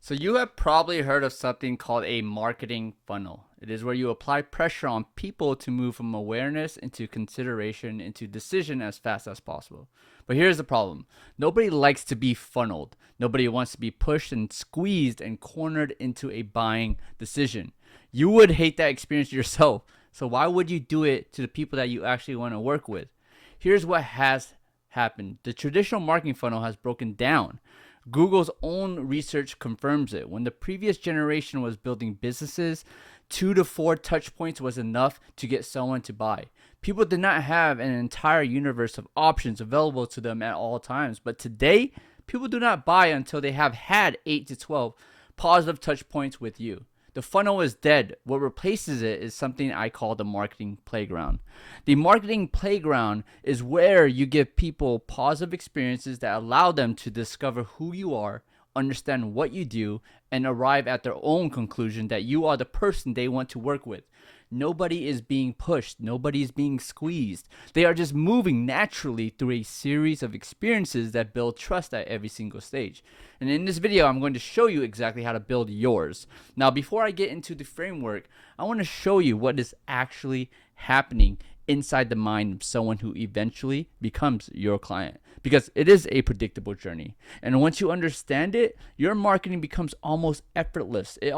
So you have probably heard of something called a marketing funnel. It is where you apply pressure on people to move from awareness into consideration into decision as fast as possible. But here's the problem. Nobody likes to be funneled. Nobody wants to be pushed and squeezed and cornered into a buying decision. You would hate that experience yourself. So why would you do it to the people that you actually want to work with? Here's what has happened. The traditional marketing funnel has broken down. Google's own research confirms it. When the previous generation was building businesses, 2 to 4 touch points was enough to get someone to buy. People did not have an entire universe of options available to them at all times. But today, people do not buy until they have had 8 to 12 positive touch points with you. The funnel is dead. What replaces it is something I call the marketing playground. The marketing playground is where you give people positive experiences that allow them to discover who you are, understand what you do, and arrive at their own conclusion that you are the person they want to work with. Nobody is being pushed. Nobody is being squeezed. They are just moving naturally through a series of experiences that build trust at every single stage. And in this video, I'm going to show you exactly how to build yours. Now, before I get into the framework, I want to show you what is actually happening inside the mind of someone who eventually becomes your client, because it is a predictable journey. And once you understand it, your marketing becomes almost effortless. It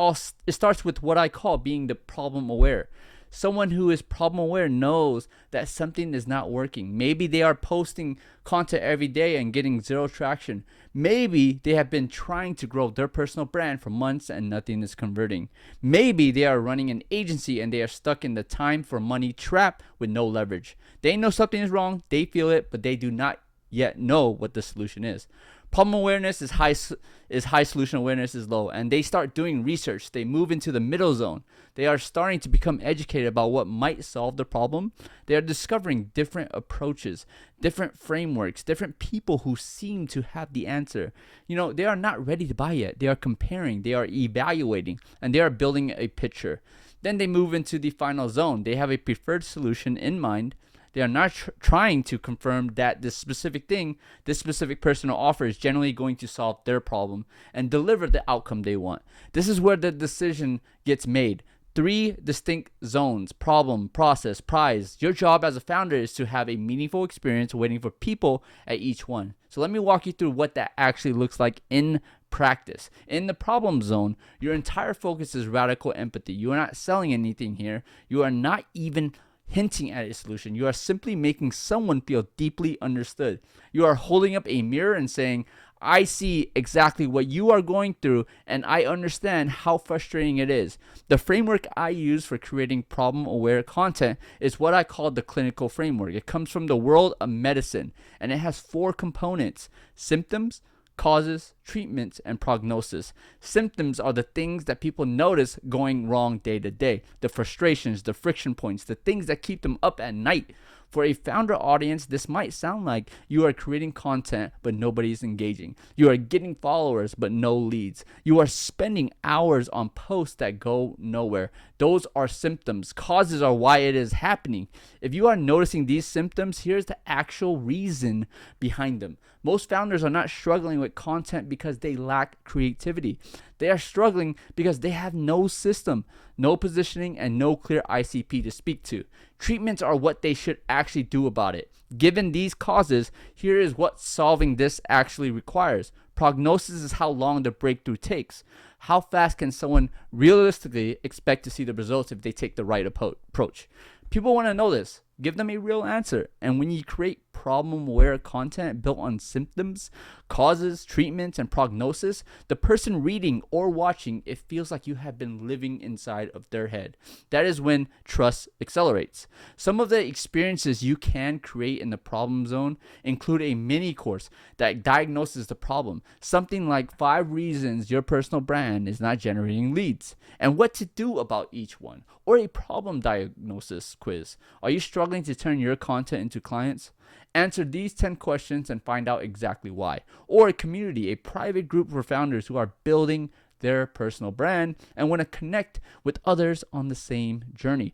starts with what I call being the problem aware. Someone who is problem aware knows that something is not working. Maybe they are posting content every day and getting zero traction. Maybe they have been trying to grow their personal brand for months and nothing is converting. Maybe they are running an agency and they are stuck in the time for money trap with no leverage. They know something is wrong, they feel it, but they do not yet know what the solution is. Problem awareness is high, solution awareness is low, and they start doing research. They move into the middle zone. They are starting to become educated about what might solve the problem. They are discovering different approaches, different frameworks, different people who seem to have the answer. They are not ready to buy yet. They are comparing, they are evaluating, and they are building a picture. Then they move into the final zone. They have a preferred solution in mind. They are not trying to confirm that this specific thing, this specific personal offer is generally going to solve their problem and deliver the outcome they want. This is where the decision gets made. 3 distinct zones: problem, process, prize. Your job as a founder is to have a meaningful experience waiting for people at each one. So let me walk you through what that actually looks like in practice. In the problem zone, your entire focus is radical empathy. You are not selling anything here. You are not even hinting at a solution. You are simply making someone feel deeply understood. You are holding up a mirror and saying, I see exactly what you are going through and I understand how frustrating it is. The framework I use for creating problem-aware content is what I call the clinical framework. It comes from the world of medicine and it has 4 components: symptoms, causes, treatments, and prognosis. Symptoms are the things that people notice going wrong day to day, the frustrations, the friction points, the things that keep them up at night. For a founder audience, this might sound like you are creating content, but nobody's engaging. You are getting followers, but no leads. You are spending hours on posts that go nowhere. Those are symptoms. Causes are why it is happening. If you are noticing these symptoms, here's the actual reason behind them. Most founders are not struggling with content because they lack creativity. They are struggling because they have no system, no positioning, and no clear ICP to speak to. Treatments are what they should actually do about it. Given these causes, here is what solving this actually requires. Prognosis is how long the breakthrough takes. How fast can someone realistically expect to see the results if they take the right approach? People want to know this. Give them a real answer. And when you create problem-aware content built on symptoms, causes, treatments, and prognosis, the person reading or watching, it feels like you have been living inside of their head. That is when trust accelerates. Some of the experiences you can create in the problem zone include a mini course that diagnoses the problem. Something like 5 reasons your personal brand is not generating leads and what to do about each one. Or a problem diagnosis quiz. Are you struggling to turn your content into clients? Answer these 10 questions and find out exactly why. Or a community, a private group for founders who are building their personal brand and want to connect with others on the same journey.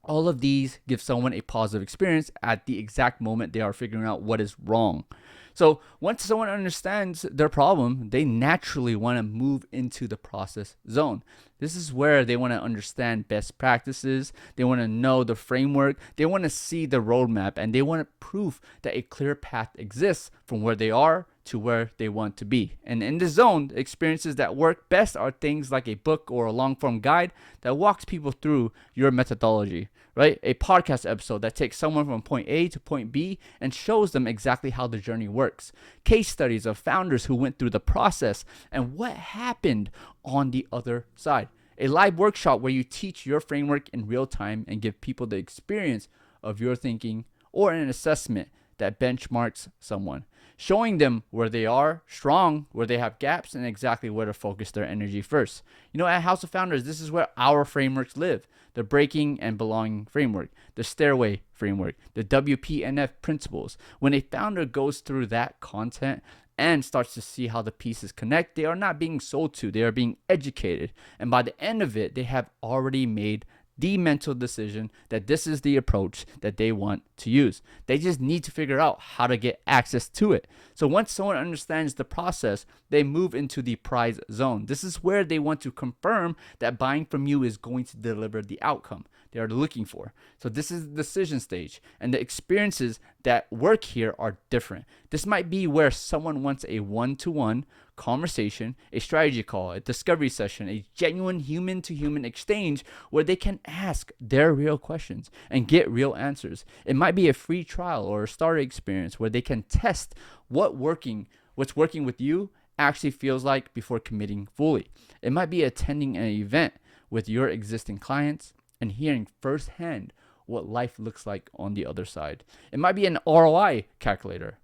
All of these give someone a positive experience at the exact moment they are figuring out what is wrong. So once someone understands their problem, they naturally want to move into the process zone. This is where they want to understand best practices. They want to know the framework. They want to see the roadmap, and they want proof that a clear path exists from where they are to where they want to be. And in the zone, the experiences that work best are things like a book or a long form guide that walks people through your methodology, right? A podcast episode that takes someone from point A to point B and shows them exactly how the journey works. Case studies of founders who went through the process and what happened on the other side. A live workshop where you teach your framework in real time and give people the experience of your thinking, or an assessment that benchmarks someone, showing them where they are strong, where they have gaps, and exactly where to focus their energy first. At House of Founders, this is where our frameworks live. The breaking and belonging framework, the stairway framework, the WPNF principles. When a founder goes through that content and starts to see how the pieces connect, they are not being sold to, they are being educated. And by the end of it, they have already made the mental decision that this is the approach that they want to use. They just need to figure out how to get access to it. So once someone understands the process, they move into the prize zone. This is where they want to confirm that buying from you is going to deliver the outcome they are looking for. So this is the decision stage, and the experiences that work here are different. This might be where someone wants a one-to-one conversation, a strategy call, a discovery session, a genuine human-to-human exchange where they can ask their real questions and get real answers. It might be a free trial or a starter experience where they can test what's working with you actually feels like before committing fully. It might be attending an event with your existing clients and hearing firsthand what life looks like on the other side. It might be an ROI calculator,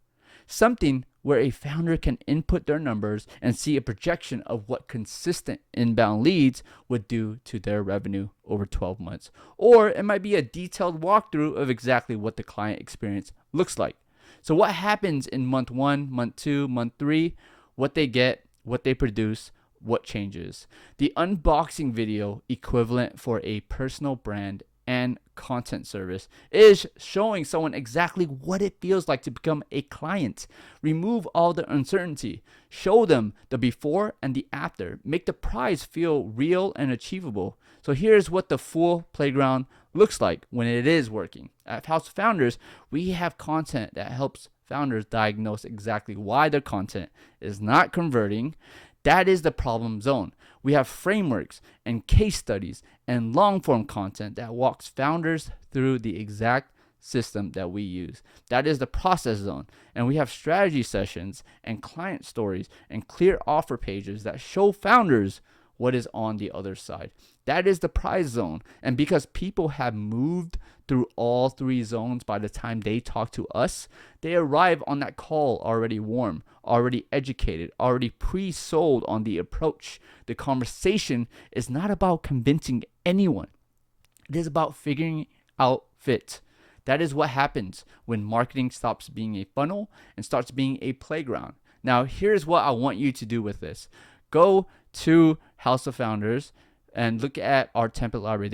something where a founder can input their numbers and see a projection of what consistent inbound leads would do to their revenue over 12 months. Or it might be a detailed walkthrough of exactly what the client experience looks like. So what happens in month 1, month 2, month 3, what they get, what they produce, what changes. The unboxing video equivalent for a personal brand and content service is showing someone exactly what it feels like to become a client. Remove all the uncertainty. Show them the before and the after. Make the prize feel real and achievable. So here's what the full playground looks like when it is working. At House of Founders, we have content that helps founders diagnose exactly why their content is not converting. That is the problem zone. We have frameworks and case studies and long form content that walks founders through the exact system that we use. That is the process zone. And we have strategy sessions and client stories and clear offer pages that show founders what is on the other side. That is the prize zone. And because people have moved through all 3 zones by the time they talk to us, they arrive on that call already warm, already educated, already pre-sold on the approach. The conversation is not about convincing anyone. It is about figuring out fit. That is what happens when marketing stops being a funnel and starts being a playground. Now, here's what I want you to do with this. Go to House of Founders and look at our template library.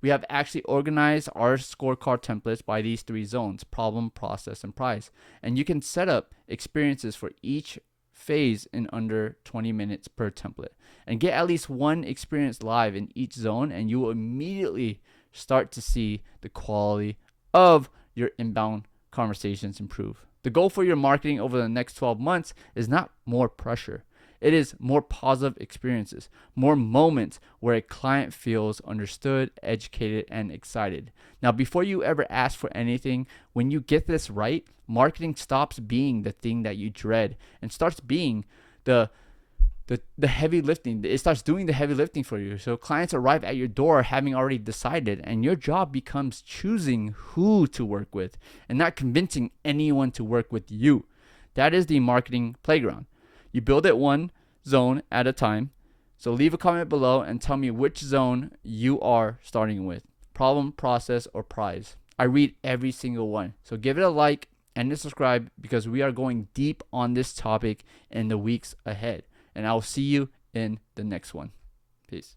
We have actually organized our scorecard templates by these 3 zones: problem, process, and prize. And you can set up experiences for each phase in under 20 minutes per template and get at least one experience live in each zone, and you will immediately start to see the quality of your inbound conversations improve. The goal for your marketing over the next 12 months is not more pressure. It is more positive experiences, more moments where a client feels understood, educated, and excited. Now, before you ever ask for anything, when you get this right, marketing stops being the thing that you dread and starts being the heavy lifting. It starts doing the heavy lifting for you. So clients arrive at your door having already decided, and your job becomes choosing who to work with and not convincing anyone to work with you. That is the marketing playground. You build it one zone at a time. So leave a comment below and tell me which zone you are starting with: problem, process, or prize. I read every single one. So give it a like and a subscribe, because we are going deep on this topic in the weeks ahead. And I'll see you in the next one. Peace.